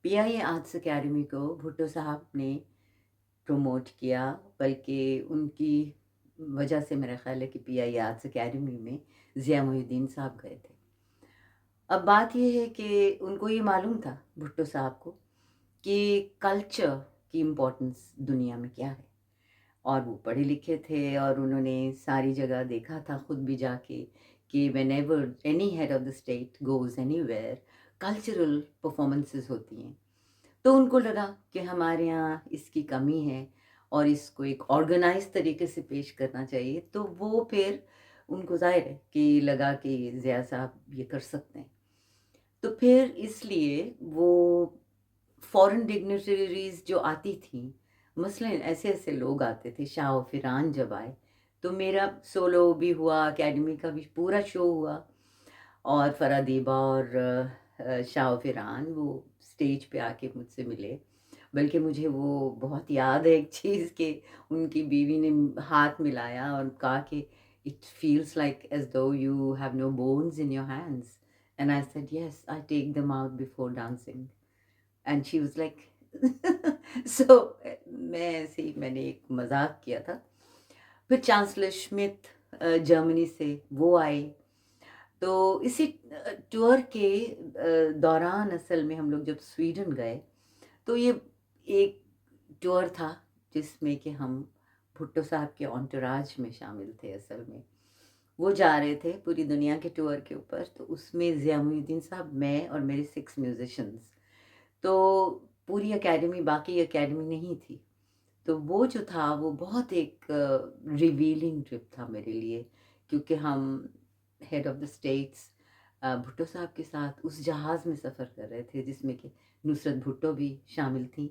P I arts academy को भुट्टो साहब ने प्रमोट किया, बल्कि उनकी वजह से मेरा ख़्याल है कि पी आई आर्ट्स अकेडमी में ज़िया मोहिउद्दीन साहब गए थे। अब बात ये है कि उनको ये मालूम था, भुट्टो साहब को, कि कल्चर की इम्पोर्टेंस दुनिया में क्या है। और वो पढ़े लिखे थे और उन्होंने सारी जगह देखा था खुद भी जाके कि whenever any head of the state goes anywhere, cultural performances होती हैं। तो उनको लगा कि हमारे यहाँ इसकी कमी है और इसको एक ऑर्गेनाइज तरीके से पेश करना चाहिए। तो वो फिर उनको ज़ाहिर है कि लगा कि ज़िया साहब ये कर सकते हैं। तो फिर इसलिए वो फॉरेन डिग्निटरीज़ जो आती थीं, मसलन ऐसे-ऐसे लोग आते थे, शाह व फ़िरान जब आए, तो मेरा सोलो भी हुआ, अकेडमी का भी पूरा शो हुआ। और फ़रादीबा और शाह व फ़िरान वो स्टेज पे आके मुझसे मिले। बल्कि मुझे वो बहुत याद है एक चीज़ कि उनकी बीवी ने हाथ मिलाया और कहा कि it feels like as though you have no bones in your hands, and I said yes I take them out before dancing, and she was like so मैं ऐसे ही मैंने एक मज़ाक किया था। फिर चांसलर श्मिट जर्मनी से वो आए। तो इसी टूर के दौरान असल में हम लोग जब स्वीडन गए, तो ये एक टूर था जिसमें कि हम भुट्टो साहब के एंटोuraज में शामिल थे असल में। वो जा रहे थे पूरी दुनिया के टूर के ऊपर, तो उसमें ज़िया मोहिउद्दीन साहब, मैं और मेरे 6 म्यूज़िशियंस। तो पूरी अकेडमी, बाकी अकेडमी नहीं थी। तो वो जो था वो बहुत एक रिवीलिंग ट्रिप था मेरे लिए, क्योंकि हम head of the states Bhutto साहब के साथ उस जहाज़ में सफ़र कर रहे थे जिसमें कि नुसरत भुट्टो भी शामिल थीं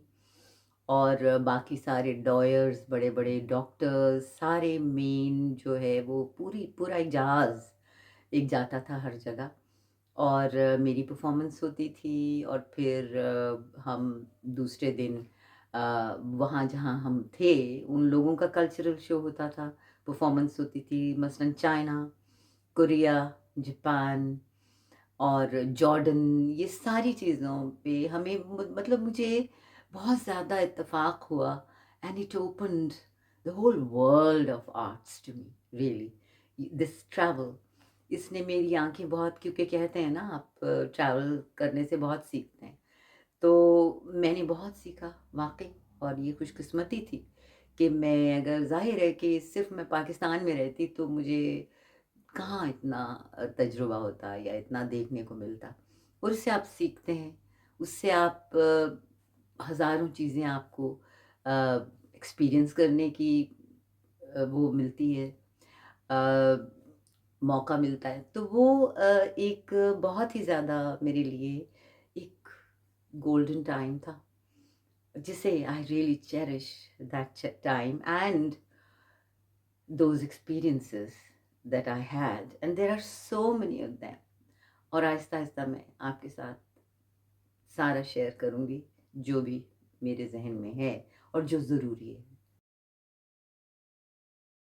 और बाकी सारे डॉयर्स, बड़े-बड़े डॉक्टर्स, सारे मेन जो है वो पूरा एक जहाज़ एक जाता था हर जगह। और मेरी परफ़ॉर्मेंस होती थी और फिर हम दूसरे दिन वहाँ जहाँ हम थे, उन लोगों का कल्चरल शो होता था, परफ़ॉर्मेंस होती थी, मसलन चाइना, कोरिया, जापान और जॉर्डन, ये सारी चीज़ों पे हमें मतलब मुझे बहुत ज़्यादा इत्तेफ़ाक हुआ, and it opened the whole world of arts to me really. This travel, इसने मेरी आँखें बहुत, क्योंकि कहते हैं ना आप ट्रैवल करने से बहुत सीखते हैं। तो मैंने बहुत सीखा वाक़ई, और ये खुशकिस्मती थी कि मैं, अगर ज़ाहिर है कि सिर्फ़ मैं पाकिस्तान में रहती तो मुझे कहाँ इतना तजुर्बा होता या इतना देखने को मिलता। और उससे आप सीखते हैं, उससे आप हज़ारों चीज़ें आपको एक्सपीरियंस करने की वो मिलती है, अ, मौका मिलता है। तो वो एक बहुत ही ज़्यादा मेरे लिए एक गोल्डन टाइम था, जिसे I really cherish that time and those experiences that I had, and there are so many of them. और आहिस्ता-आहिस्ता मैं आपके साथ सारा शेयर करूँगी, जो भी मेरे ज़हन में है और जो ज़रूरी है।